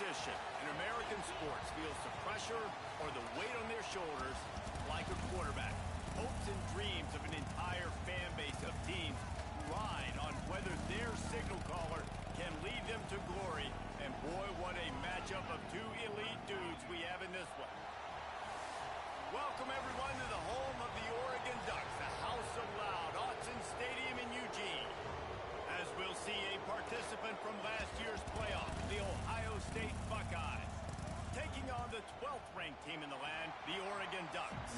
position in American sports feels the pressure or the weight on their shoulders like a quarterback. Hopes and dreams of an entire fan base of teams ride on whether their signal caller can lead them to glory. And boy, what a matchup of two elite dudes we have in this one. Welcome, everyone, to the home of the Oregon Ducks, the House of Loud, Autzen Stadium in Eugene. As we'll see a participant from last year's playoff, the Ohio State Buckeyes, taking on the 12th ranked team in the land, the Oregon Ducks.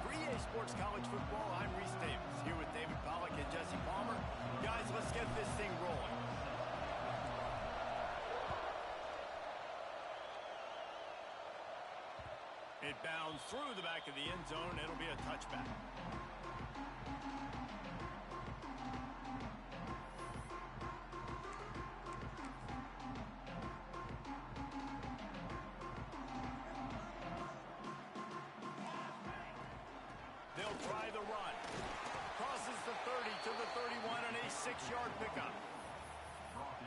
For EA Sports College Football, I'm Reese Davis, here with David Pollack and Jesse Palmer. Guys, let's get this thing rolling. It bounds through the back of the end zone. It'll be a touchback. They'll try the run. Crosses the 30 to the 31 on a 6-yard pickup.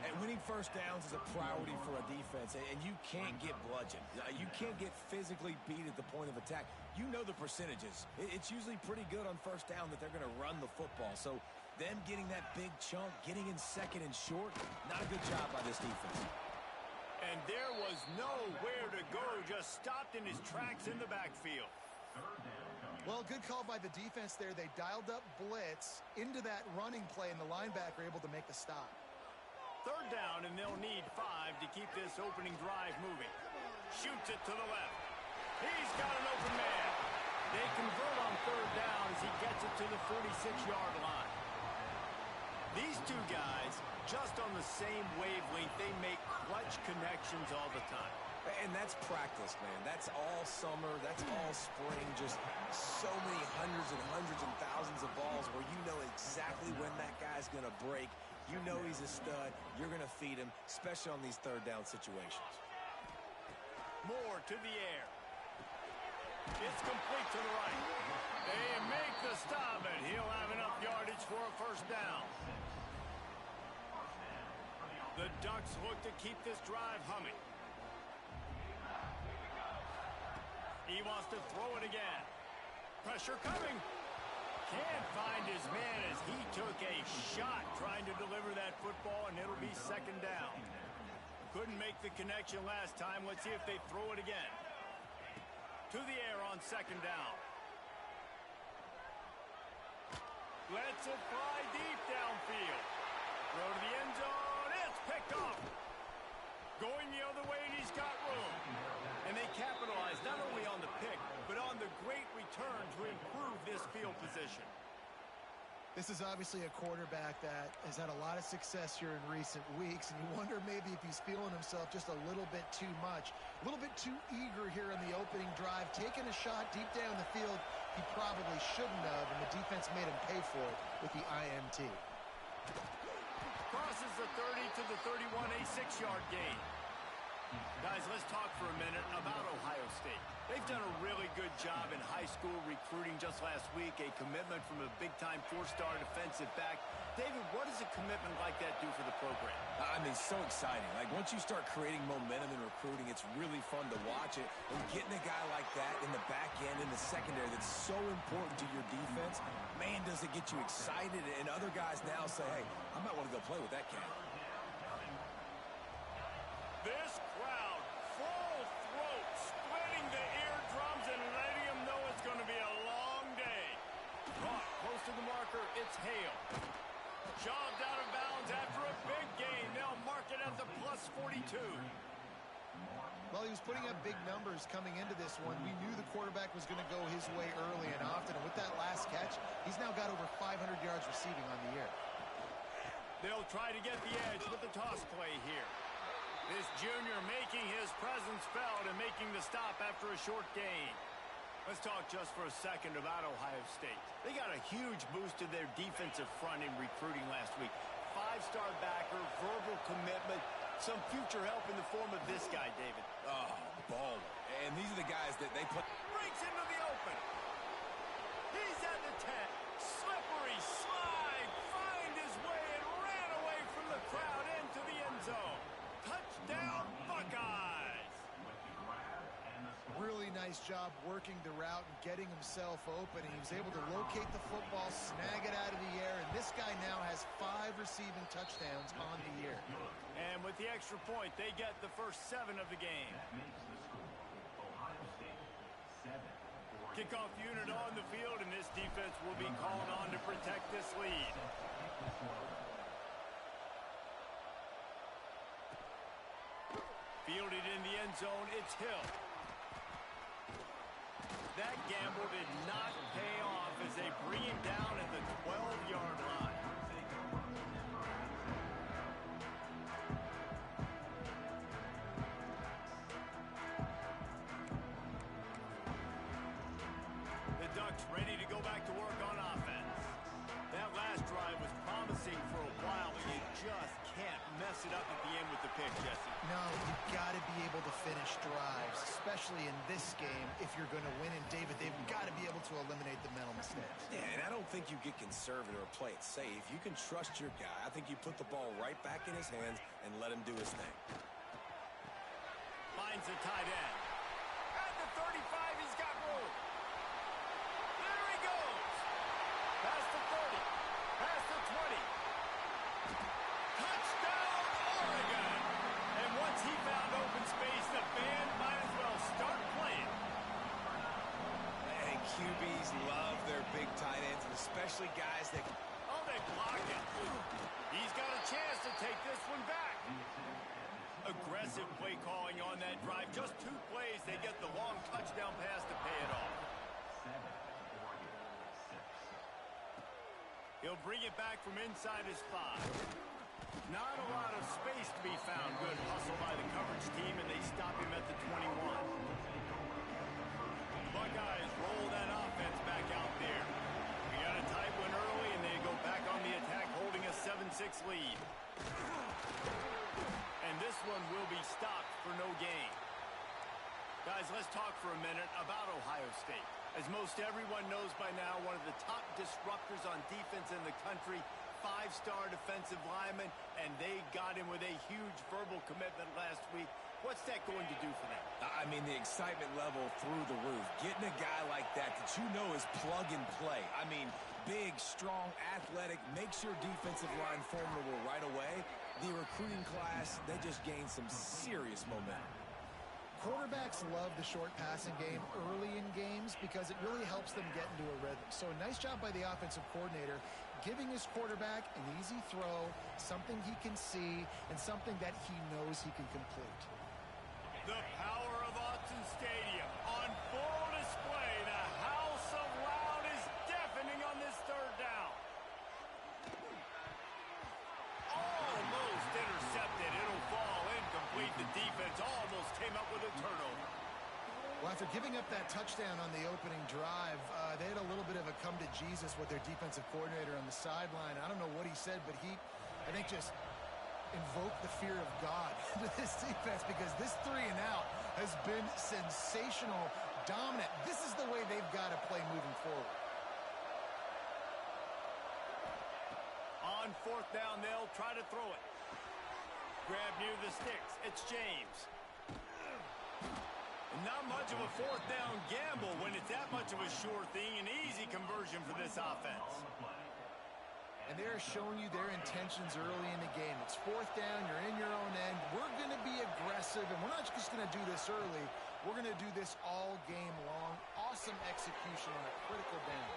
And winning first downs is a priority for a defense, and you can't get bludgeoned. You can't get physically beat at the point of attack. You know the percentages. It's usually pretty good on first down that they're going to run the football. So them getting that big chunk, getting in second and short, not a good job by this defense. And there was nowhere to go, just stopped in his tracks in the backfield. Well, good call by the defense there. They dialed up blitz into that running play, and the linebacker able to make the stop. Third down, and they'll need 5 to keep this opening drive moving. Shoots it to the left. He's got an open man. They convert on third down as he gets it to the 46-yard line. These two guys, just on the same wavelength, they make clutch connections all the time. And that's practice, man. That's all summer. That's all spring. Just so many hundreds and thousands of balls where you know exactly when that guy's going to break. You know he's a stud. You're going to feed him, especially on these third down situations. Moore to the air. It's complete to the right. They make the stop, and he'll have enough yardage for a first down. The Ducks look to keep this drive humming. He wants to throw it again. Pressure coming. Can't find his man as he took a shot trying to deliver that football, and it'll be second down. Couldn't make the connection last time. Let's see if they throw it again. To the air on second down. Lets it fly deep downfield. Throw to the end zone. It's picked off. Going the other way, and he's got room. And they capitalize not only on the pick, but on the great return to improve this field position. This is obviously a quarterback that has had a lot of success here in recent weeks, and you wonder maybe if he's feeling himself just a little bit too much, a little bit too eager here in the opening drive, taking a shot deep down the field he probably shouldn't have, and the defense made him pay for it with the INT. Crosses the 30 to the 31, a 6-yard gain. Guys, let's talk for a minute about Ohio State. They've done a really good job in high school recruiting just last week, a commitment from a big-time 4-star defensive back. David, what does a commitment like that do for the program? I mean, so exciting. Like, once you start creating momentum in recruiting, it's really fun to watch it. And getting a guy like that in the back end, in the secondary, that's so important to your defense, man, does it get you excited. And other guys now say, hey, I might want to go play with that cat. This crowd, full throat, splitting the eardrums and letting them know it's going to be a long day. Caught close to the marker, it's Hale. Shoved out of bounds after a big gain. They'll mark it at the plus 42. Well, he was putting up big numbers coming into this one. We knew the quarterback was going to go his way early and often. And with that last catch, he's now got over 500 yards receiving on the year. They'll try to get the edge with the toss play here. This junior making his presence felt and making the stop after a short gain. Let's talk just for a second about Ohio State. They got a huge boost to their defensive front in recruiting last week. 5-star backer, verbal commitment, some future help in the form of this guy, David. Oh, baller. And these are the guys that they put. Breaks into the open. He's at the 10. Slippery slide. Find his way and ran away from the crowd into the end zone. Touchdown, Buckeyes. nice job working the route and getting himself open. He was able to locate the football, snag it out of the air, and this guy now has 5 receiving touchdowns on the year. And with the extra point, they get the first 7 of the game. Kickoff unit on the field, and this defense will be called on to protect this lead. Fielded in the end zone, it's Hill. That gamble did not pay off as they bring him down at the 12-yard line. The Ducks ready to go back to work on offense. That last drive was promising for a while, but you just can't mess it up at the end with the pick, Jesse. No, you've got to be able to finish drives, especially in this game if you're going to win. And, David, they've got to be able to eliminate the mental mistakes. Yeah, and I don't think you get conservative or play it safe. You can trust your guy. I think you put the ball right back in his hands and let him do his thing. Finds the tight end. At the 35, he's got room. There he goes. Past the 30. Past the 20. Touchdown, Oregon. And once he found open space, the band might as well start playing. And QBs love their big tight ends, and especially guys that... Oh, they block it. He's got a chance to take this one back. Aggressive play calling on that drive. Just 2 plays, they get the long touchdown pass to pay it off. He'll bring it back from inside his 5. Not a lot of space to be found. Good hustle by the coverage team, and they stop him at the 21. Buckeyes roll that offense back out there. We got a tight one early, and they go back on the attack, holding a 7-6 lead. And this one will be stopped for no gain. Guys, let's talk for a minute about Ohio State. As most everyone knows by now, one of the top disruptors on defense in the country, 5-star defensive lineman, and they got him with a huge verbal commitment last week. What's that going to do for them? I mean, the excitement level through the roof. Getting a guy like that you know is plug and play. I mean, big, strong, athletic, makes your defensive line formidable right away. The recruiting class, they just gained some serious momentum. Quarterbacks love the short passing game early in games because it really helps them get into a rhythm. So a nice job by the offensive coordinator giving his quarterback an easy throw, something he can see, and something that he knows he can complete. The power of Autzen Stadium on full display. The house of loud is deafening on this 3rd down. Almost intercepted. It'll fall incomplete. The defense almost came up with a turnover. Well, after giving up that touchdown on the opening drive, they had a little bit of a come to Jesus with their defensive coordinator on the sideline. I don't know what he said, but he, I think, just invoked the fear of God into this defense because this 3 and out has been sensational, dominant. This is the way they've got to play moving forward. On 4th down, they'll try to throw it. Grab near the sticks. It's James. Not much of a 4th down gamble when it's that much of a sure thing. An easy conversion for this offense. And they're showing you their intentions early in the game. It's 4th down. You're in your own end. We're going to be aggressive, and we're not just going to do this early. We're going to do this all game long. Awesome execution on a critical down.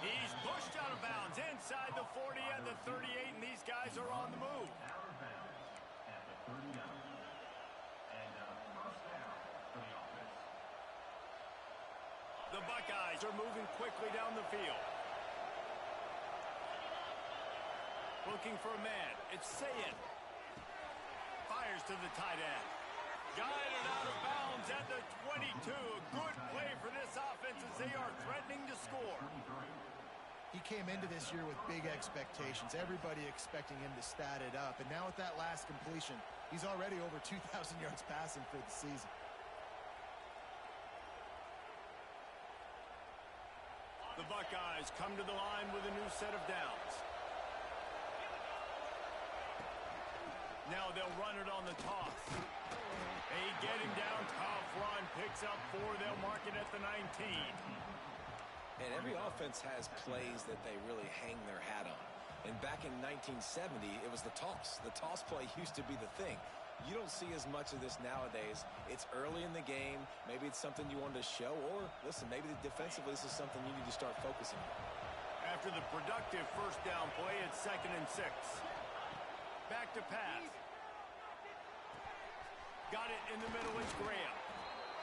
He's pushed out of bounds inside the 40 and the 38, and these guys are on the move. The Buckeyes are moving quickly down the field. Looking for a man. It's Sayin. Fires to the tight end. Guided out of bounds at the 22. A good play for this offense as they are threatening to score. He came into this year with big expectations. Everybody expecting him to stat it up. And now with that last completion, he's already over 2,000 yards passing for the season. The Buckeyes come to the line with a new set of downs. Now they'll run it on the toss. Hey, getting down, tough run, picks up 4. They'll mark it at the 19. And every offense has plays that they really hang their hat on. And back in 1970, it was the toss. The toss play used to be the thing. You don't see as much of this nowadays. It's early in the game. Maybe it's something you wanted to show. Or, listen, maybe defensively this is something you need to start focusing on. After the productive first down play, it's 2nd and 6. Back to pass. Got it in the middle, it's Graham.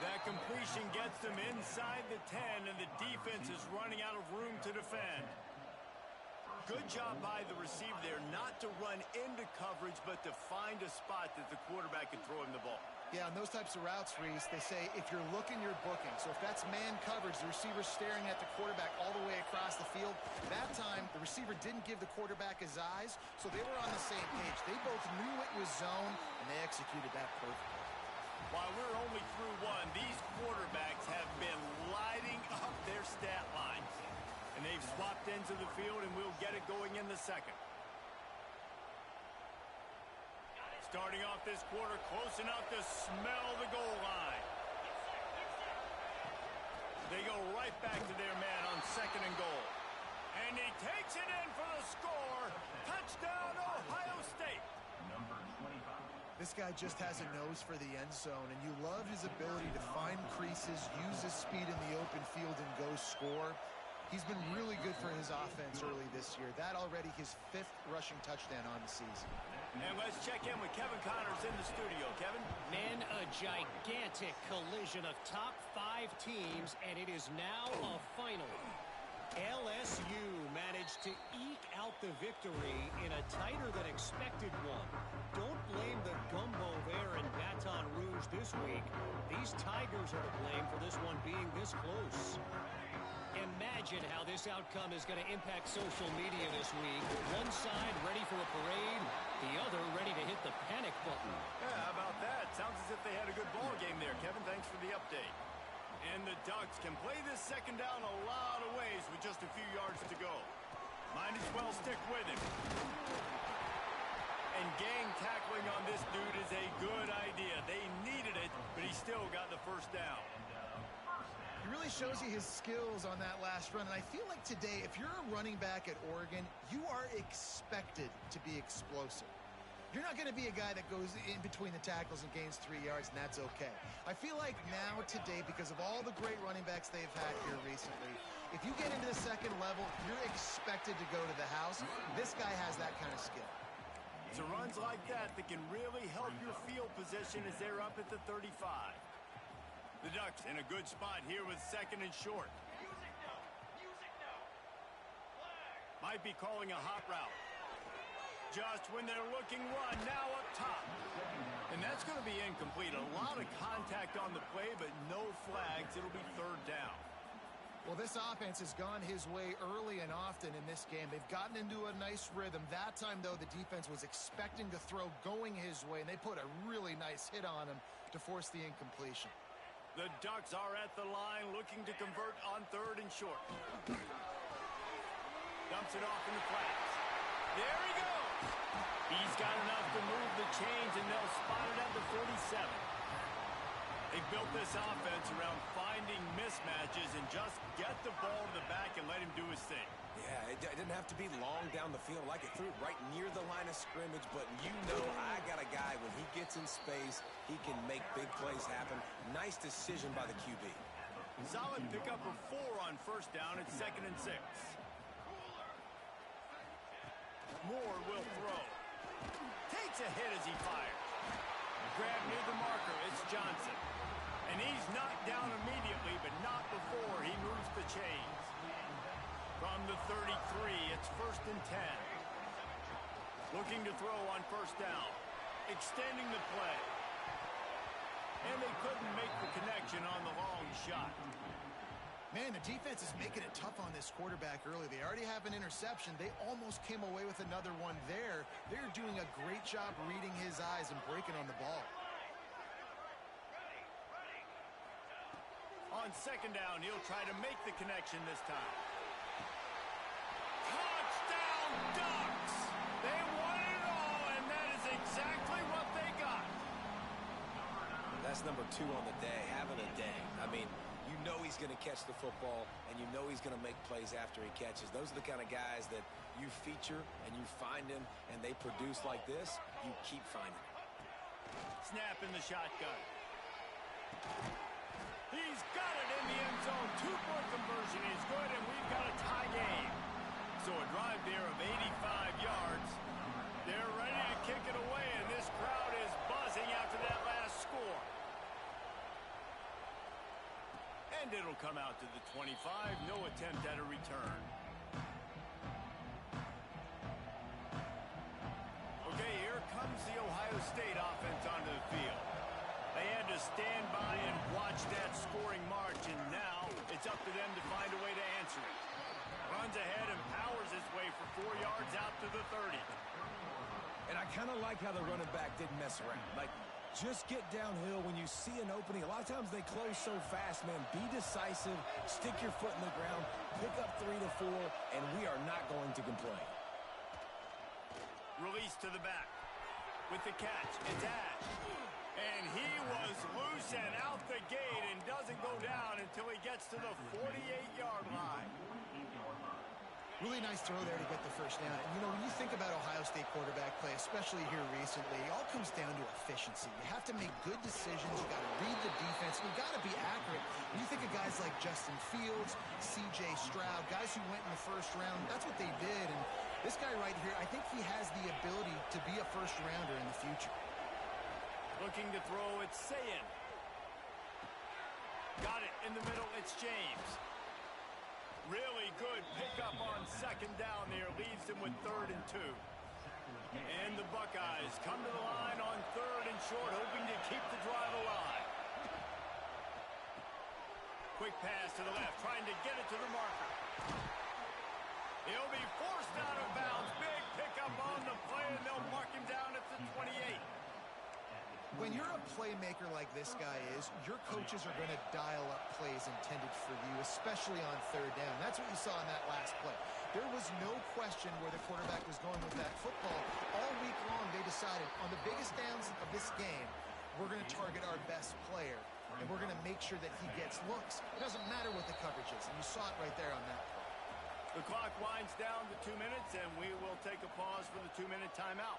That completion gets them inside the 10, and the defense is running out of room to defend. Good job by the receiver there not to run into coverage, but to find a spot that the quarterback can throw him the ball. Yeah, on those types of routes, Reese, they say if you're looking, you're booking. So if that's man coverage, the receiver's staring at the quarterback all the way across the field. That time, the receiver didn't give the quarterback his eyes, so they were on the same page. They both knew it was zone, and they executed that perfectly. While we're only through one, these quarterbacks have been lighting up their stat lines. And they've swapped ends of the field, and we'll get it going in the second. Starting off this quarter, close enough to smell the goal line. They go right back to their man on 2nd and goal. And he takes it in for the score. Touchdown, Ohio State. Number 25. This guy just has a nose for the end zone, and you love his ability to find creases, use his speed in the open field, and go score. He's been really good for his offense early this year. That already his 5th rushing touchdown on the season. And let's check in with Kevin Connors in the studio. Kevin? Men, a gigantic collision of top 5 teams, and it is now a final. LSU managed to eke out the victory in a tighter than expected one. Don't blame the gumbo there in Baton Rouge this week. These Tigers are to blame for this one being this close. Imagine how this outcome is going to impact social media this week. One side ready for a parade, the other ready to hit the panic button. Yeah, how about that? Sounds as if they had a good ball game there, Kevin. Thanks for the update. And the Ducks can play this second down a lot of ways with just a few yards to go. Might as well stick with him. And gang tackling on this dude is a good idea. They needed it, but he still got the first down. He really shows you his skills on that last run. And I feel like today, if you're a running back at Oregon, you are expected to be explosive. You're not going to be a guy that goes in between the tackles and gains 3 yards, and that's okay. I feel like now today, because of all the great running backs they've had here recently, if you get into the second level, you're expected to go to the house. This guy has that kind of skill. It's runs like that that can really help your field position as they're up at the 35. The Ducks in a good spot here with 2nd and short. Might be calling a hot route. Just when they're looking run, now up top. And that's going to be incomplete. A lot of contact on the play, but no flags. It'll be 3rd down. Well, this offense has gone his way early and often in this game. They've gotten into a nice rhythm. That time, though, the defense was expecting to throw going his way, and they put a really nice hit on him to force the incompletion. The Ducks are at the line looking to convert on 3rd and short. Dumps it off in the flats. There he goes. He's got enough to move the chains, and they'll spot it at the 47. They built this offense around finding mismatches and just get the ball to the back and let him do his thing. Yeah, it didn't have to be long down the field. Like it threw it right near the line of scrimmage, but you know I got a guy, when he gets in space, he can make big plays happen. Nice decision by the QB. Solid pickup of 4 on 1st down. It's 2nd and 6. Moore will throw. Takes a hit as he fires. Grab near the marker. It's Johnson. And he's knocked down immediately, but not before he moves the chains. From the 33, it's 1st and 10. Looking to throw on 1st down. Extending the play. And they couldn't make the connection on the long shot. Man, the defense is making it tough on this quarterback early. They already have an interception. They almost came away with another one there. They're doing a great job reading his eyes and breaking on the ball. On 2nd down, he'll try to make the connection this time. Touchdown, Ducks! They won it all, and that is exactly that's number 2 on the day, having a day. I mean, you know he's going to catch the football, and you know he's going to make plays after he catches. Those are the kind of guys that you feature and you find him, and they produce like this, you keep finding them. Snap in the shotgun. He's got it in the end zone. 2-point conversion is good, and we've got a tie game. So a drive there of 85 yards. They're ready to kick it away, and this crowd is buzzing after that last score. And it'll come out to the 25. No attempt at a return. Okay, here comes the Ohio State offense onto the field. They had to stand by and watch that scoring march, and now it's up to them to find a way to answer it. Runs ahead and powers his way for 4 yards out to the 30. And I kind of like how the running back didn't mess around. Like, just get downhill when you see an opening. A lot of times they close so fast, man. Be decisive, stick your foot in the ground, pick up 3 to 4, and we are not going to complain. Release to the back. With the catch, it's Ash. And he was loose and out the gate and doesn't go down until he gets to the 48-yard line. Really nice throw there to get the first down. And, you know, when you think about Ohio State quarterback play, especially here recently, it all comes down to efficiency. You have to make good decisions. You got to read the defense. And you got to be accurate. When you think of guys like Justin Fields, C.J. Stroud, guys who went in the first round, that's what they did. And this guy right here, I think he has the ability to be a first-rounder in the future. Looking to throw, it's Sayin. Got it in the middle, it's James. Really good pickup on second down there. Leaves them with 3rd and 2. And the Buckeyes come to the line on 3rd and short, hoping to keep the drive alive. Quick pass to the left, trying to get it to the marker. He'll be forced out of bounds. Big pickup on the play, and they'll mark him down at the 28. When you're a playmaker like this guy is, your coaches are going to dial up plays intended for you, especially on 3rd down. That's what you saw in that last play. There was no question where the quarterback was going with that football. All week long, they decided on the biggest downs of this game, we're going to target our best player, and we're going to make sure that he gets looks. It doesn't matter what the coverage is, and you saw it right there on that play. The clock winds down to 2 minutes, and we will take a pause for the 2-minute timeout.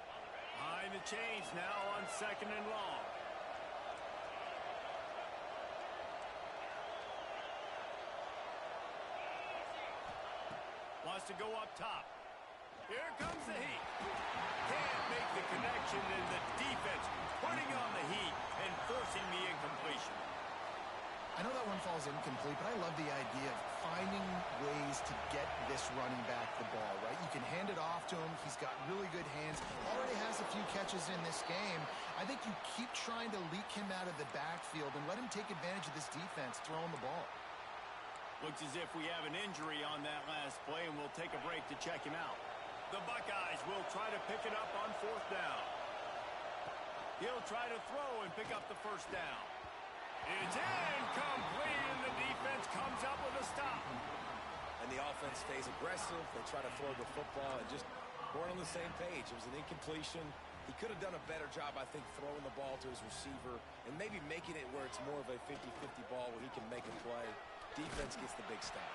Behind the chains now on 2nd and long. Wants to go up top. Here comes the heat. Can't make the connection, and the defense putting on the heat and forcing the incompletion. I know that one falls incomplete, but I love the idea of finding ways to get this running back the ball, right? You can hand it off to him. He's got really good hands. Already has a few catches in this game. I think you keep trying to leak him out of the backfield and let him take advantage of this defense throwing the ball. Looks as if we have an injury on that last play, and we'll take a break to check him out. The Buckeyes will try to pick it up on 4th down. He'll try to throw and pick up the first down. It's incomplete, and the defense comes up with a stop. And the offense stays aggressive. They try to throw the football and just weren't on the same page. It was an incompletion. He could have done a better job, I think, throwing the ball to his receiver and maybe making it where it's more of a 50-50 ball where he can make a play. Defense gets the big stop.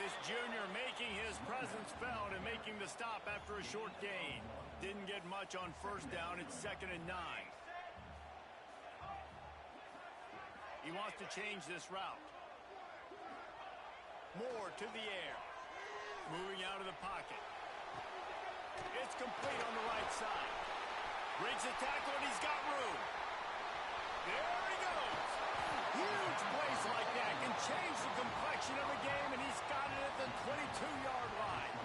This junior making his presence felt and making the stop after a short gain. Didn't get much on 1st down. It's 2nd and 9. He wants to change this route. Moore to the air. Moving out of the pocket. It's complete on the right side. Breaks the tackle, and he's got room. There he goes. Huge plays like that can change the complexion of a game, and he's got it at the 22-yard line.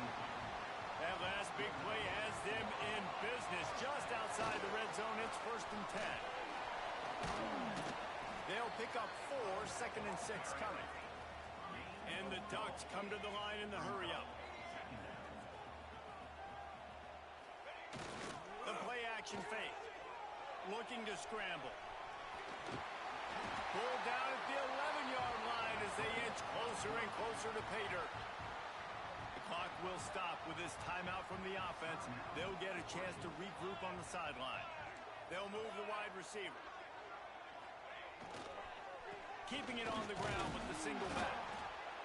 That last big play has them in business just outside the red zone. It's 1st and 10. They'll pick up 4, 2nd and 6 coming. And the Ducks come to the line in the hurry-up. The play-action fake. Looking to scramble. Pulled down at the 11-yard line as they inch closer and closer to pay dirt. The clock will stop with this timeout from the offense. They'll get a chance to regroup on the sideline. They'll move the wide receiver. keeping it on the ground with the single back.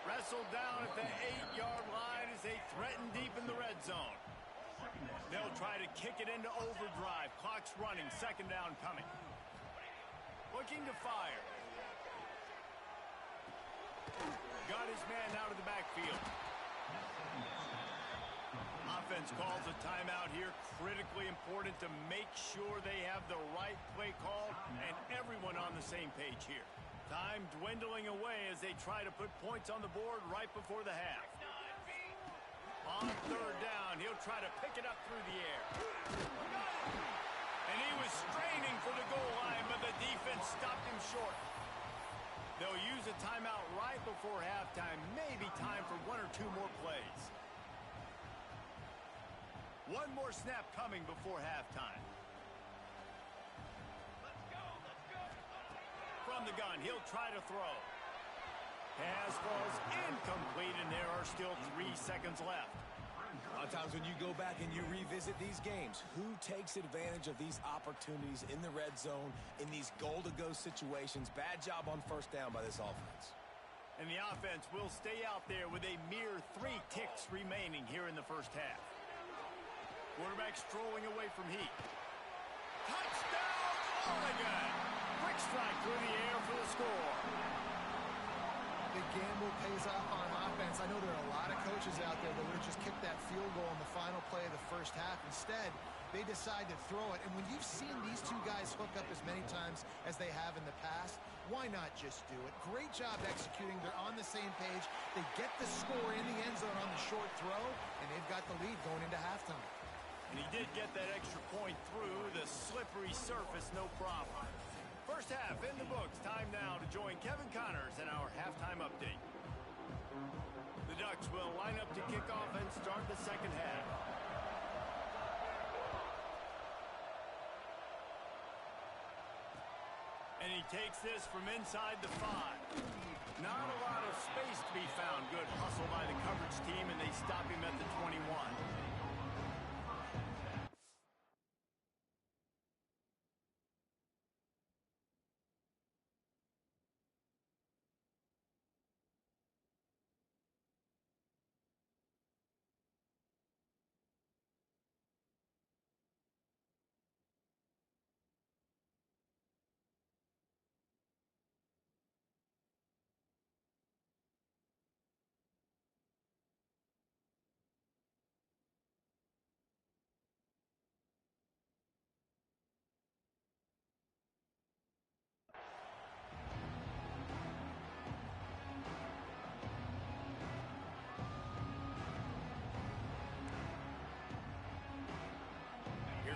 Wrestled down at the 8-yard line as they threaten deep in the red zone. They'll try to kick it into overdrive. Clock's running. Second down coming. Looking to fire. Got his man out of the backfield. Offense calls a timeout here. Critically important to make sure they have the right play call and everyone on the same page here. Time dwindling away as they try to put points on the board right before the half. On third down, he'll try to pick it up through the air. And he was straining for the goal line, but the defense stopped him short. They'll use a timeout right before halftime. Maybe time for one or two more plays. One more snap coming before halftime. From the gun, he'll try to throw. Pass falls incomplete, and there are still 3 seconds left. A lot of times when you go back and you revisit these games, who takes advantage of these opportunities in the red zone, in these goal-to-go situations? Bad job on first down by this offense. And the offense will stay out there with a mere 3 ticks remaining here in the first half. Quarterback strolling away from heat. Touchdown, Oregon! Quick strike through the air for the score. Big gamble pays off on offense. I know there are a lot of coaches out there that would have just kicked that field goal in the final play of the first half. Instead, they decide to throw it. And when you've seen these two guys hook up as many times as they have in the past, why not just do it? Great job executing. They're on the same page. They get the score in the end zone on the short throw, and they've got the lead going into halftime. And he did get that extra point through the slippery surface, no problem. First half in the books. Time now to join Kevin Connors in our halftime update. The Ducks will line up to kick off and start the second half. And he takes this from inside the 5. Not a lot of space to be found. Good hustle by the coverage team, and they stop him at the 21.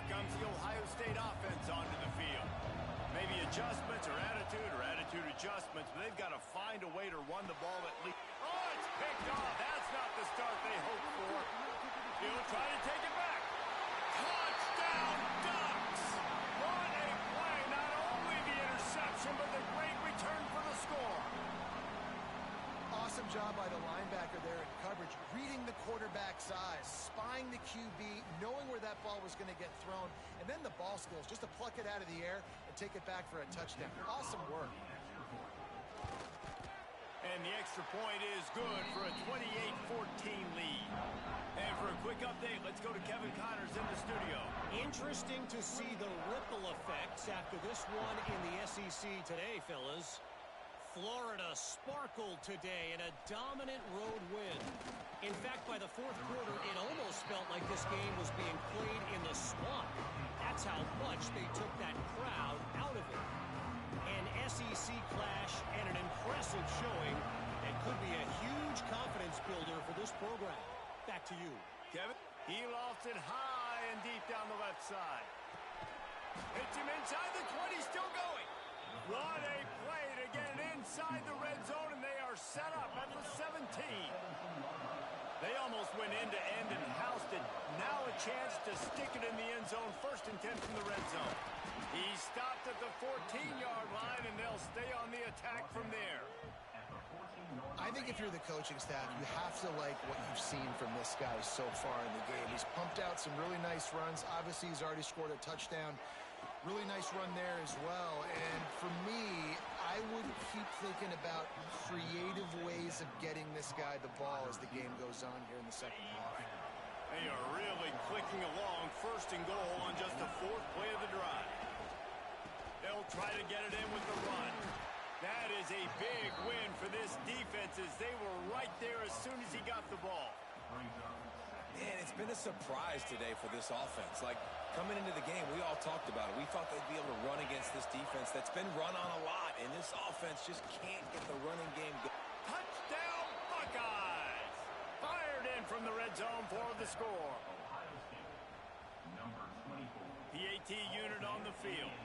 Comes the Ohio State offense onto the field. Maybe adjustments or attitude adjustments, but they've got to find a way to run the ball at least. Oh, it's picked off. That's not the start they hoped for. He'll try to take it back. Touchdown, Ducks! What a play. Not only the interception, but the great return for the score. Awesome job by the linebacker there in coverage, reading the quarterback's eyes, spying the QB, knowing where that ball was going to get thrown, and then the ball skills just to pluck it out of the air and take it back for a touchdown. Awesome work. And the extra point is good for a 28-14 lead. And for a quick update, let's go to Kevin Connors in the studio. Interesting to see the ripple effects after this one in the SEC today, fellas. Florida sparkled today in a dominant road win. In fact, by the fourth quarter, it almost felt like this game was being played in the swamp. That's how much they took that crowd out of it. An SEC clash and an impressive showing that could be a huge confidence builder for this program. Back to you. Kevin, he lofts it high and deep down the left side. Hits him inside the 20, still going. What a play to get it inside the red zone, and they are set up at the 17. They almost went end-to-end and housed it. Now a chance to stick it in the end zone. First and 10 from the red zone. He stopped at the 14-yard line, and they'll stay on the attack from there. I think if you're the coaching staff, you have to like what you've seen from this guy so far in the game. He's pumped out some really nice runs. Obviously, he's already scored a touchdown. Really nice run there as well. And for me, I would keep thinking about creative ways of getting this guy the ball as the game goes on here in the second half. They are really clicking along, first and goal on just the fourth play of the drive. They'll try to get it in with the run. That is a big win for this defense as they were right there as soon as he got the ball. Man, it's been a surprise today for this offense. Like, coming into the game, we all talked about it. We thought they'd be able to run against this defense that's been run on a lot, and this offense just can't get the running game going. Touchdown, Buckeyes! Fired in from the red zone for the score. PAT unit on the field.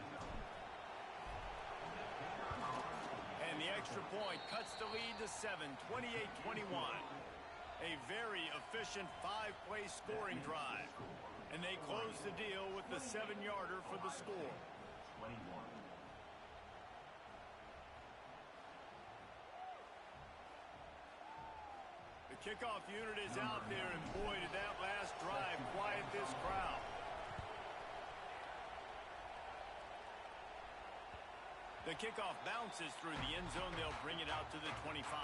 And the extra point cuts the lead to 7, 28-21. A very efficient 5-play scoring drive. And they close the deal with the 7-yarder for the score. The kickoff unit is out there, and boy, did that last drive quiet this crowd. The kickoff bounces through the end zone. They'll bring it out to the 25.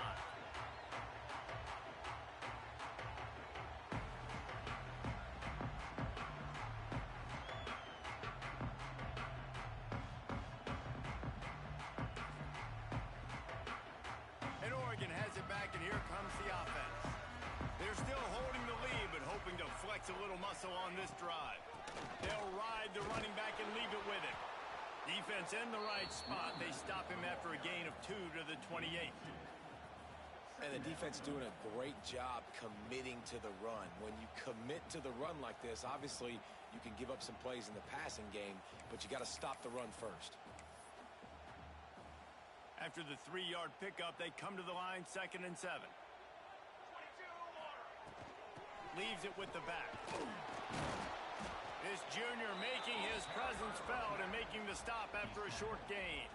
And Oregon has it back, and here comes the offense. They're still holding the lead, but hoping to flex a little muscle on this drive. They'll ride the running back and leave it with him. Defense in the right spot. They stop him after a gain of 2 to the 28. And the defense doing a great job committing to the run. When you commit to the run like this, obviously you can give up some plays in the passing game, but you got to stop the run first. After the 3-yard pickup, they come to the line, 2nd and 7. Leaves it with the back. This junior making his presence felt and making the stop after a short gain.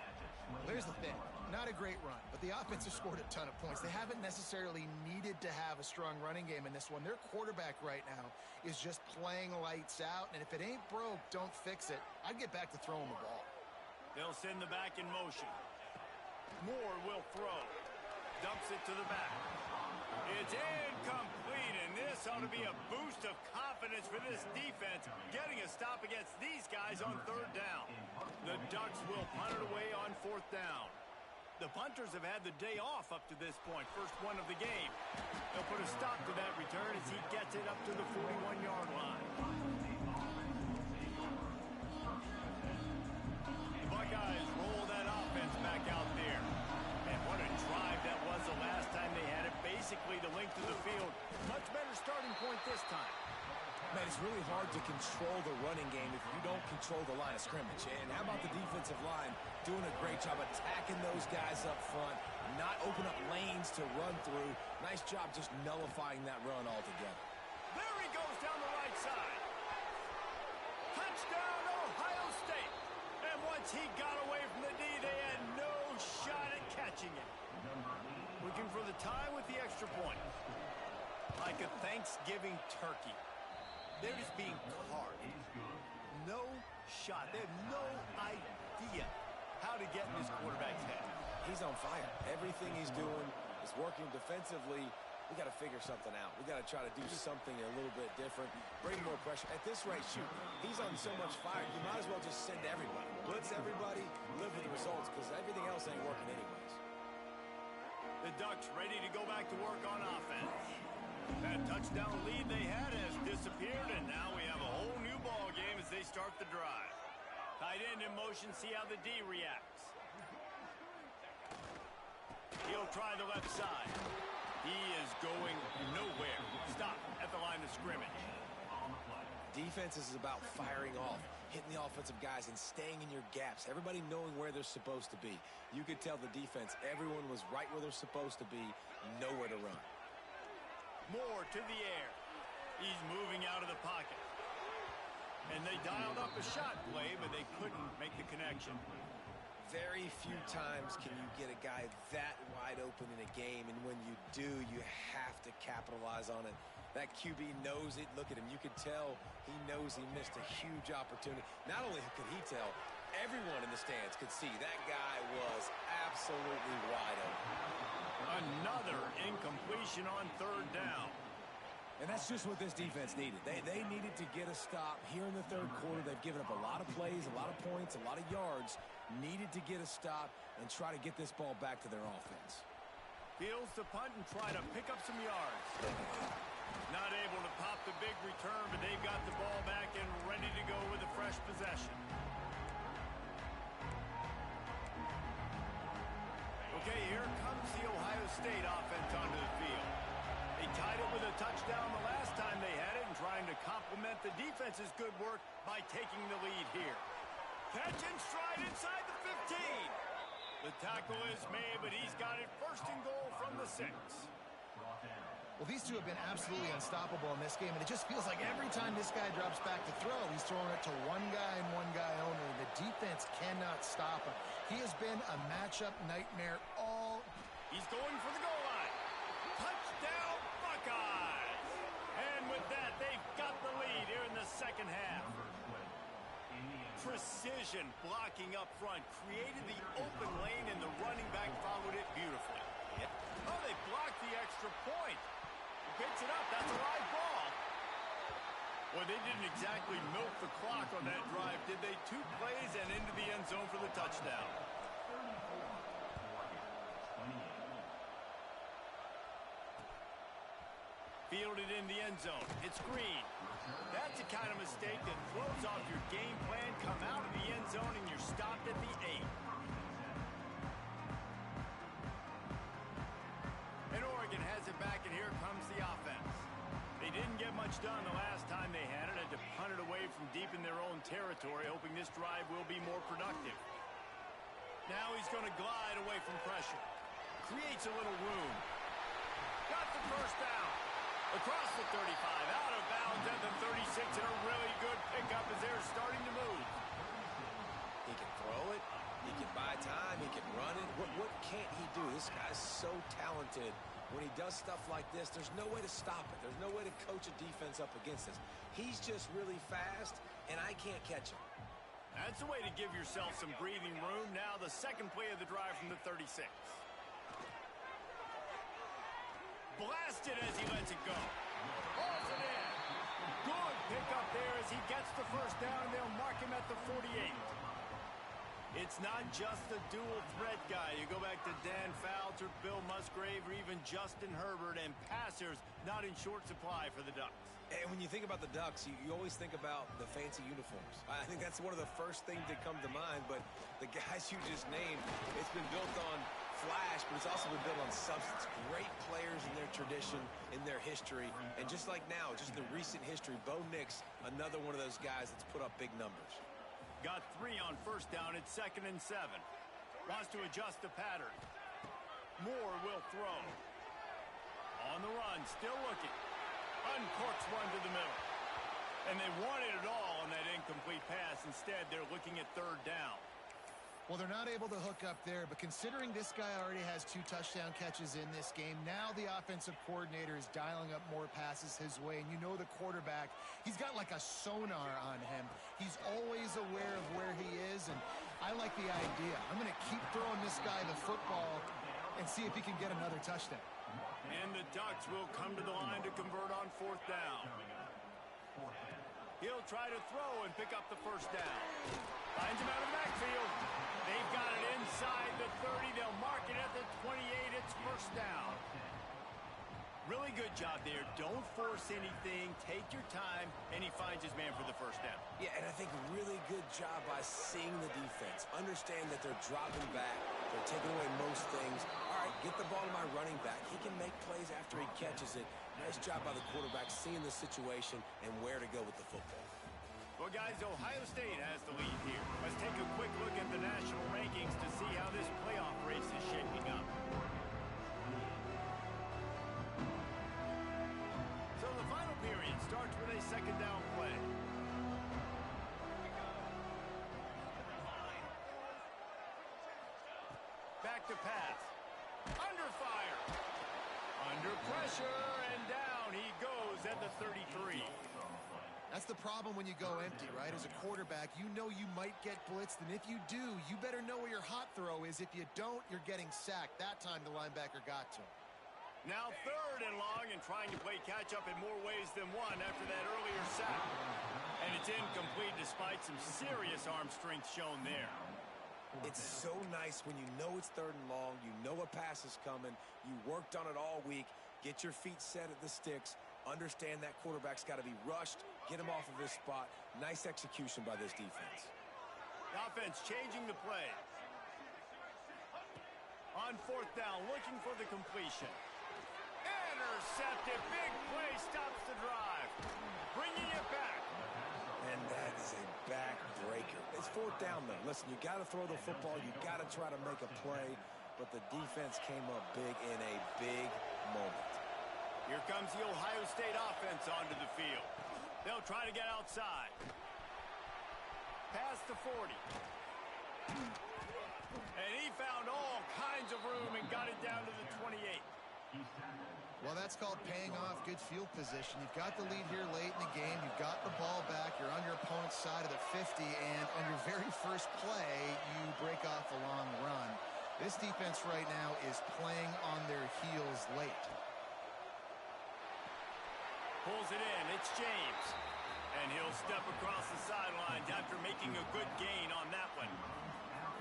There's the thing. Not a great run, but the offense has scored a ton of points. They haven't necessarily needed to have a strong running game in this one. Their quarterback right now is just playing lights out, and if it ain't broke, don't fix it. I'd get back to throwing the ball. They'll send the back in motion. Moore will throw. Dumps it to the back. It's incomplete, and this ought to be a boost of confidence for this defense, getting a stop against these guys on 3rd down. The Ducks will punt it away on 4th down. The punters have had the day off up to this point, first one of the game. They'll put a stop to that return as he gets it up to the 41-yard line. The Buckeyes roll that offense back out there. And what a drive that was the last time they had it. Basically the length of the field. Much better starting point this time. Man, it's really hard to control the running game if you don't control the line of scrimmage. And how about the defensive line doing a great job attacking those guys up front, not open up lanes to run through. Nice job just nullifying that run altogether. There he goes down the right side. Touchdown, Ohio State. And once he got away from the D, they had no shot at catching it. Looking for the tie with the extra point. Like a Thanksgiving turkey. They're just being carved. No shot. They have no idea how to get in this quarterback's head. He's on fire. Everything he's doing is working defensively. We got to figure something out. We got to try to do something a little bit different, bring more pressure. At this rate, shoot, he's on so much fire, you might as well just send everybody. Blitz everybody, live with the results, because everything else ain't working anyways. The Ducks ready to go back to work on offense. That touchdown lead they had has disappeared, and now we have a whole new ball game as they start the drive. Tight end in motion, see how the D reacts. He'll try the left side. He is going nowhere. Stop at the line of scrimmage. Defense is about firing off, hitting the offensive guys and staying in your gaps. Everybody knowing where they're supposed to be. You could tell the defense, everyone was right where they're supposed to be, nowhere to run. Moore to the air. He's moving out of the pocket. And they dialed up a shot play, but they couldn't make the connection. Very few times can you get a guy that wide open in a game, and when you do, you have to capitalize on it. That QB knows it. Look at him. You could tell he knows he missed a huge opportunity. Not only could he tell, everyone in the stands could see that guy was absolutely wide open. Another incompletion on third down. And that's just what this defense needed. They needed to get a stop here in the third quarter. They've given up a lot of plays, a lot of points, a lot of yards. Needed to get a stop and try to get this ball back to their offense. Fields to punt and try to pick up some yards. Not able to pop the big return, but they've got the ball back and ready to go with a fresh possession. Okay, here comes the Ohio State offense onto the field. They tied it with a touchdown the last time they had it and trying to complement the defense's good work by taking the lead here. Catch and stride inside the 15. The tackle is made, but he's got it first and goal from the 6. Well, these two have been absolutely unstoppable in this game, and it just feels like every time this guy drops back to throw, he's throwing it to one guy and one guy only. The defense cannot stop him. He has been a matchup nightmare all. He's going for the goal line. Touchdown, Buckeyes! And with that, they've got the lead here in the second half. Precision blocking up front created the open lane, and the running back followed it beautifully. Oh, they blocked the extra point. Picks it up. That's a live ball. Well, they didn't exactly milk the clock on that drive, did they? 2 plays and into the end zone for the touchdown. Fielded in the end zone. It's Green. That's the kind of mistake that throws off your game plan. Come out of the end zone and you're stopped at the 8. And Oregon has it back, and here comes the offense. They didn't get much done the last time they had it. Had to punt it away from deep in their own territory, hoping this drive will be more productive. Now he's going to glide away from pressure. Creates a little room. Got the first down. Across the 35, out of bounds at the 36, and a really good pickup as they're starting to move. He can throw it. He can buy time. He can run it. What can't he do? This guy's so talented. When he does stuff like this, there's no way to stop it. There's no way to coach a defense up against this. He's just really fast, and I can't catch him. That's a way to give yourself some breathing room. Now the second play of the drive from the 36. Blasted as he lets it go. Hauls it in. Good pickup there as he gets the first down, and they'll mark him at the 48. It's not just the dual threat guy. You go back to Dan Fouts or Bill Musgrave or even Justin Herbert, and passers not in short supply for the Ducks. And when you think about the Ducks, you always think about the fancy uniforms. I think that's one of the first things that come to mind, but the guys you just named, it's been built on flash, but it's also been built on substance. Great players in their tradition, in their history, and just like now, just the recent history, Bo Nix, another one of those guys that's put up big numbers. Got 3 on first down. It's 2nd and 7. Wants to adjust the pattern. Moore will throw. On the run, still looking. Uncorks one to the middle. And they wanted it all on that incomplete pass. Instead, they're looking at 3rd down. Well, they're not able to hook up there, but considering this guy already has 2 touchdown catches in this game, now the offensive coordinator is dialing up more passes his way. And you know the quarterback, he's got like a sonar on him. He's always aware of where he is, and I like the idea. I'm going to keep throwing this guy the football and see if he can get another touchdown. And the Ducks will come to the line to convert on 4th down. He'll try to throw and pick up the first down. Finds him out of the backfield. They've got it inside the 30. They'll mark it at the 28. It's first down. Really good job there. Don't force anything. Take your time, and he finds his man for the first down. Yeah, and I think really good job by seeing the defense. Understand that they're dropping back. They're taking away most things. All right, get the ball to my running back. He can make plays after he catches it. Nice job by the quarterback seeing the situation and where to go with the football. Well, guys, Ohio State has the lead here. Let's take a quick look at the national rankings to see how this playoff race is shaping up. So the final period starts with a 2nd down play. Back to pass. Under fire. Under pressure, and down he goes at the 33. That's the problem when you go empty, right? As a quarterback, you know you might get blitzed, and if you do, you better know where your hot throw is. If you don't, you're getting sacked. That time the linebacker got to him. Now 3rd and long, and trying to play catch-up in more ways than one after that earlier sack. And it's incomplete despite some serious arm strength shown there. It's so nice when you know it's 3rd and long, you know a pass is coming, you worked on it all week, get your feet set at the sticks, understand that quarterback's got to be rushed, get him off of his spot. Nice execution by this defense. The offense changing the play. On 4th down, looking for the completion. Intercepted. Big play stops the drive. Bringing it back. And that is a backbreaker. It's 4th down, though. Listen, you got to throw the football. You got to try to make a play. But the defense came up big in a big moment. Here comes the Ohio State offense onto the field. They'll try to get outside. Past the 40. And he found all kinds of room and got it down to the 28. Well, that's called paying off good field position. You've got the lead here late in the game. You've got the ball back. You're on your opponent's side of the 50, and on your very first play, you break off a long run. This defense right now is playing on their heels late. Pulls it in. It's James. And he'll step across the sidelines after making a good gain on that one.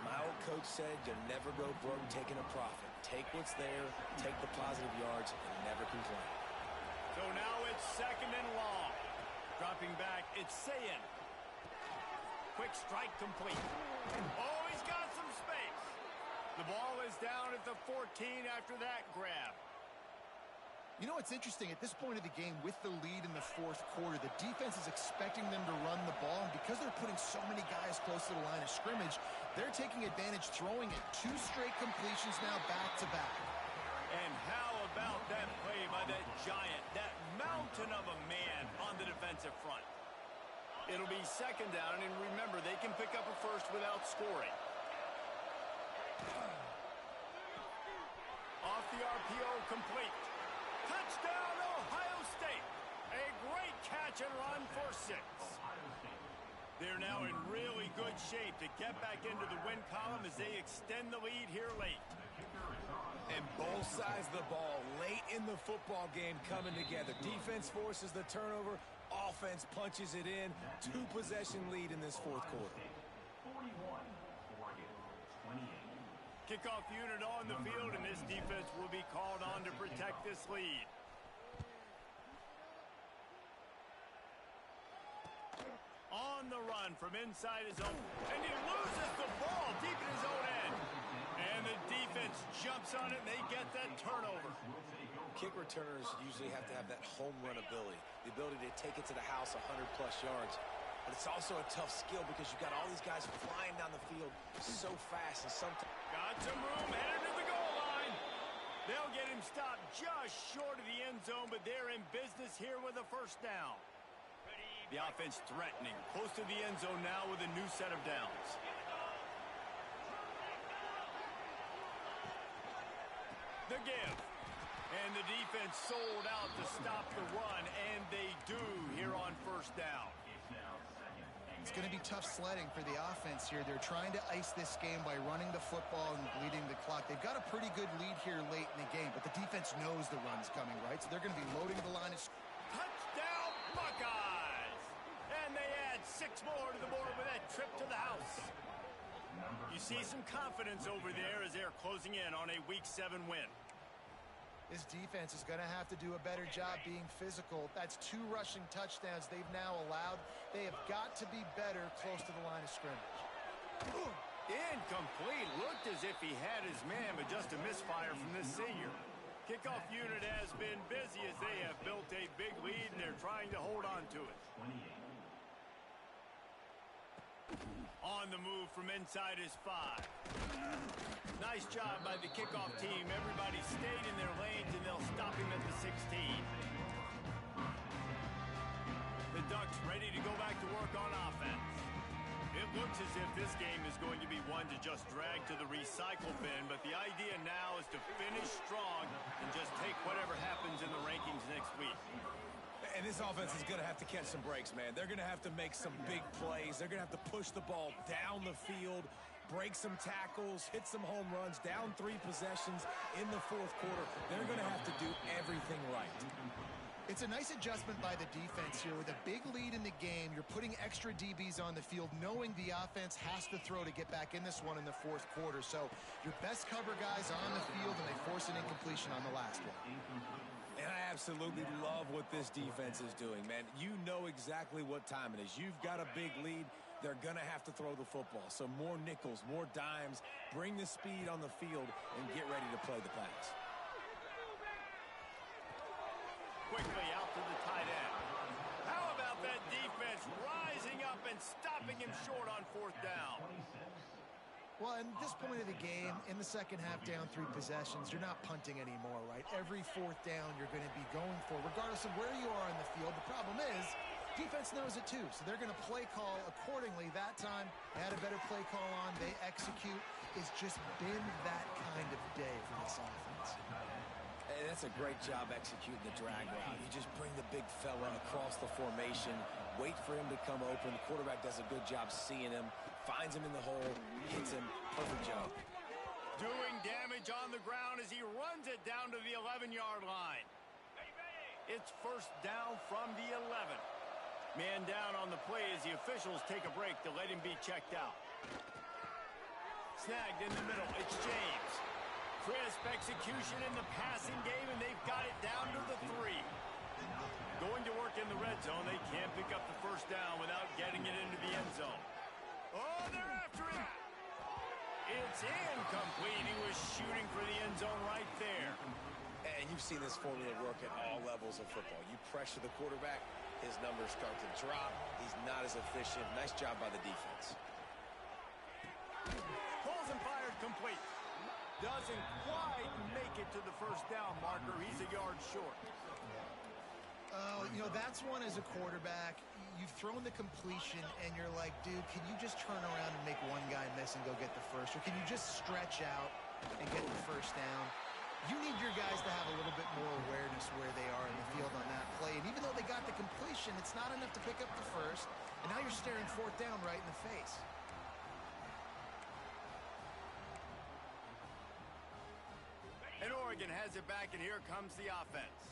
My old coach said you'll never go broke taking a profit. Take what's there, take the positive yards, and never complain. So now it's 2nd and long. Dropping back, it's Sayin. Quick strike complete. Oh, he's got some space. The ball is down at the 14 after that grab. You know, it's interesting. At this point of the game, with the lead in the 4th quarter, the defense is expecting them to run the ball. And because they're putting so many guys close to the line of scrimmage, they're taking advantage throwing it. 2 straight completions now back-to-back. And how about that play by that giant, that mountain of a man on the defensive front? It'll be 2nd down, and remember, they can pick up a first without scoring. Off the RPO, complete. Touchdown, Ohio State. A great catch and run for 6. They're now in really good shape to get back into the win column as they extend the lead here late. And both sides of the ball late in the football game coming together. Defense forces the turnover. Offense punches it in. 2-possession lead in this 4th quarter. Kickoff unit on the field, and this defense will be called on to protect this lead. On the run from inside his own, and he loses the ball deep in his own end. And the defense jumps on it, and they get that turnover. Kick returners usually have to have that home run ability, the ability to take it to the house 100-plus yards. But it's also a tough skill because you've got all these guys flying down the field so fast, and sometimes got some room, headed to the goal line. They'll get him stopped just short of the end zone, but they're in business here with a 1st down. The offense threatening, close to the end zone now with a new set of downs. The give. And the defense sold out to stop the run, and they do here on 1st down. It's going to be tough sledding for the offense here. They're trying to ice this game by running the football and bleeding the clock. They've got a pretty good lead here late in the game, but the defense knows the run's coming, right? So they're going to be loading the line. Touchdown, Buckeyes! And they add 6 more to the board with that trip to the house. You see some confidence over there as they're closing in on a Week 7 win. This defense is going to have to do a better job being physical. That's 2 rushing touchdowns they've now allowed. They have got to be better close to the line of scrimmage. Incomplete. Looked as if he had his man, but just a misfire from this senior. Kickoff unit has been busy as they have built a big lead, and they're trying to hold on to it. On the move from inside his 5. Nice job by the kickoff team. Everybody stayed in their lanes, and they'll stop him at the 16. The Ducks ready to go back to work on offense. It looks as if this game is going to be one to just drag to the recycle bin, but the idea now is to finish strong and just take whatever happens in the rankings next week. And this offense is going to have to catch some breaks, man. They're going to have to make some big plays. They're going to have to push the ball down the field, break some tackles, hit some home runs, down 3 possessions in the fourth quarter. They're going to have to do everything right. It's a nice adjustment by the defense here. With a big lead in the game, you're putting extra DBs on the field, knowing the offense has to throw to get back in this one in the fourth quarter. So your best cover guys on the field, and they force an incompletion on the last one. And I absolutely love what this defense is doing, man. You know exactly what time it is. You've got a big lead. They're going to have to throw the football. So more nickels, more dimes, bring the speed on the field, and get ready to play the pass. Quickly out to the tight end. How about that defense rising up and stopping him short on fourth down? Well, at this point of the game, in the second half, down 3 possessions, you're not punting anymore, right? Every fourth down you're going to be going for, regardless of where you are in the field. The problem is, defense knows it too, so they're going to play call accordingly. That time, they had a better play call on. They execute. It's just been that kind of day for this offense. Hey, that's a great job executing the drag route. You just bring the big fella across the formation, wait for him to come open. The quarterback does a good job seeing him, finds him in the hole, hits him. Perfect job. Doing damage on the ground as he runs it down to the 11-yard line. It's first down from the 11. Man down on the play as the officials take a break to let him be checked out. Snagged in the middle. It's James. Crisp execution in the passing game, and they've got it down to the 3. Going to work in the red zone. They can't pick up the first down without getting it into the end zone. Oh, they're after him. It's incomplete. He was shooting for the end zone right there. And you've seen this formula work at all levels of football. You pressure the quarterback, his numbers start to drop. He's not as efficient. Nice job by the defense. Pulls and fired complete. Doesn't quite make it to the first down marker. He's a yard short. You know, that's one as a quarterback. You've thrown the completion, and you're like, dude, can you just turn around and make one guy miss and go get the first? Or can you just stretch out and get the first down? You need your guys to have a little bit more awareness where they are in the field on that play. And even though they got the completion, it's not enough to pick up the first. And now you're staring fourth down right in the face. And Oregon has it back, and here comes the offense.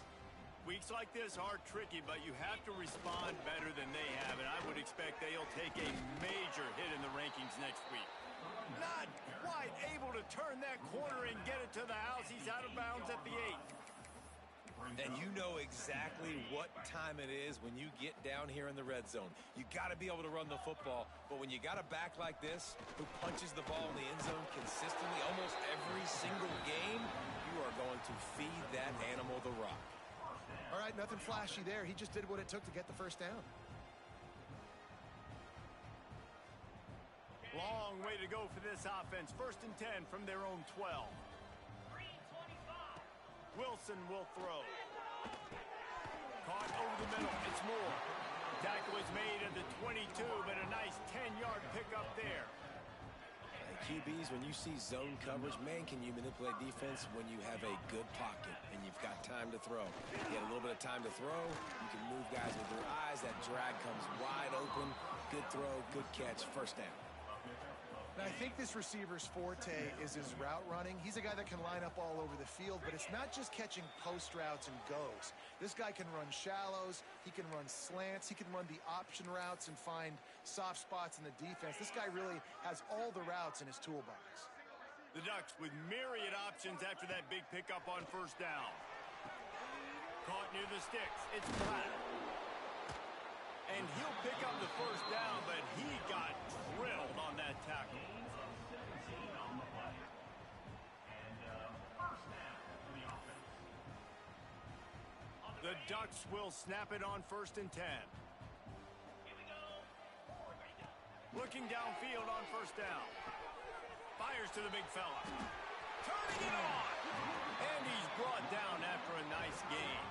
Weeks like this are tricky, but you have to respond better than they have, and I would expect they'll take a major hit in the rankings next week. Not quite able to turn that corner and get it to the house. He's out of bounds at the 8. And you know exactly what time it is when you get down here in the red zone. You got to be able to run the football, but when you got a back like this who punches the ball in the end zone consistently almost every single game, you are going to feed that animal the rock. All right, nothing flashy there. He just did what it took to get the first down. Long way to go for this offense. First and 10 from their own 12. Wilson will throw. Caught over the middle. It's Moore. Tackle is made at the 22, but a nice 10-yard pickup there. QBs, when you see zone coverage, man, can you manipulate defense when you have a good pocket and you've got time to throw. You get a little bit of time to throw, you can move guys with your eyes, that drag comes wide open, good throw, good catch, first down. Now, I think this receiver's forte is his route running. He's a guy that can line up all over the field, but it's not just catching post routes and goes. This guy can run shallows, he can run slants, he can run the option routes and find soft spots in the defense. This guy really has all the routes in his toolbox. The Ducks with myriad options after that big pickup on first down. Caught near the sticks. It's Platt. And he'll pick up the first down, but he got drilled on that tackle. The Ducks will snap it on first and 10. Looking downfield on first down. Fires to the big fella. Turning it on! And he's brought down after a nice gain.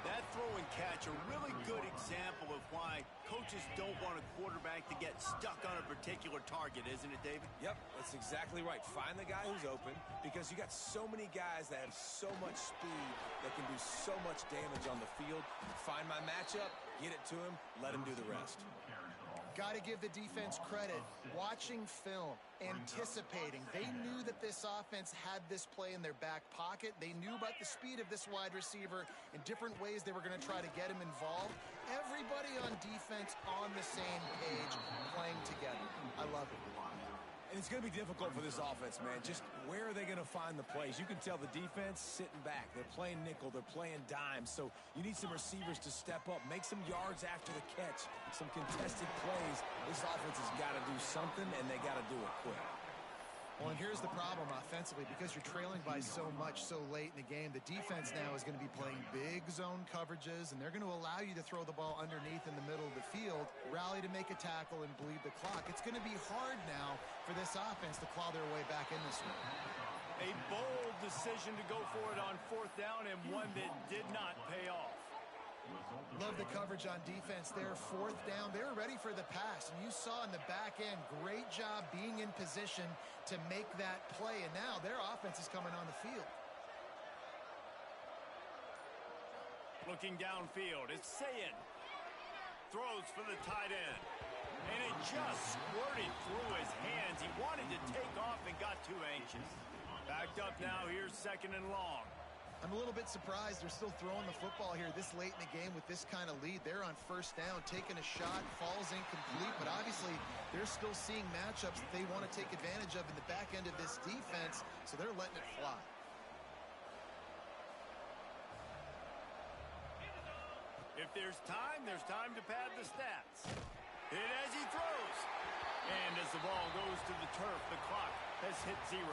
That throw and catch, a really good example of why Coach coaches don't want a quarterback to get stuck on a particular target, isn't it, David? Yep, that's exactly right. Find the guy who's open because you got so many guys that have so much speed that can do so much damage on the field. Find my matchup, get it to him, let him do the rest. Got to give the defense credit. Watching film, anticipating. They knew that this offense had this play in their back pocket. They knew about the speed of this wide receiver and different ways they were going to try to get him involved. Everybody on defense on the same page, playing together. I love it. And it's going to be difficult for this offense, man. Just where are they going to find the plays? You can tell the defense sitting back. They're playing nickel. They're playing dime. So you need some receivers to step up, make some yards after the catch, some contested plays. This offense has got to do something, and they got to do it quick. Well, and here's the problem offensively. Because you're trailing by so much so late in the game, the defense now is going to be playing big zone coverages, and they're going to allow you to throw the ball underneath in the middle of the field, rally to make a tackle, and bleed the clock. It's going to be hard now for this offense to claw their way back in this one. A bold decision to go for it on 4th down, and one that did not pay off. Love the coverage on defense there. 4th down, they were ready for the pass, and you saw in the back end, great job being in position to make that play, and now their offense is coming on the field. Looking downfield, it's Sayin. Throws for the tight end, and it just squirted through his hands. He wanted to take off and got too anxious. Backed up now, here's 2nd and long. I'm a little bit surprised they're still throwing the football here this late in the game with this kind of lead. They're on 1st down, taking a shot, falls incomplete, but obviously they're still seeing matchups that they want to take advantage of in the back end of this defense, so they're letting it fly. If there's time to pad the stats. Hit as he throws. And as the ball goes to the turf, the clock has hit 0.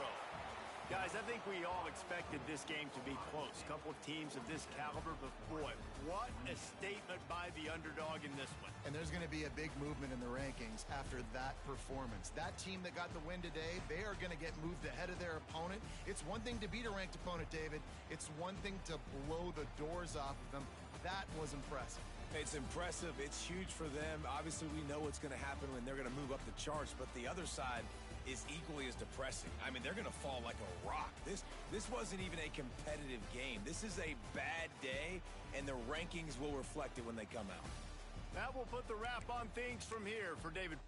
Guys, I think we all expected this game to be close. Couple of teams of this caliber, but boy, what a statement by the underdog in this one. And there's going to be a big movement in the rankings after that performance. That team that got the win today, they are going to get moved ahead of their opponent. It's one thing to beat a ranked opponent, David. It's one thing to blow the doors off of them. That was impressive. It's impressive. It's huge for them. Obviously, we know what's going to happen when they're going to move up the charts, but the other side is equally as depressing. I mean, they're going to fall like a rock. This wasn't even a competitive game. This is a bad day, and the rankings will reflect it when they come out. That will put the wrap on things from here for David.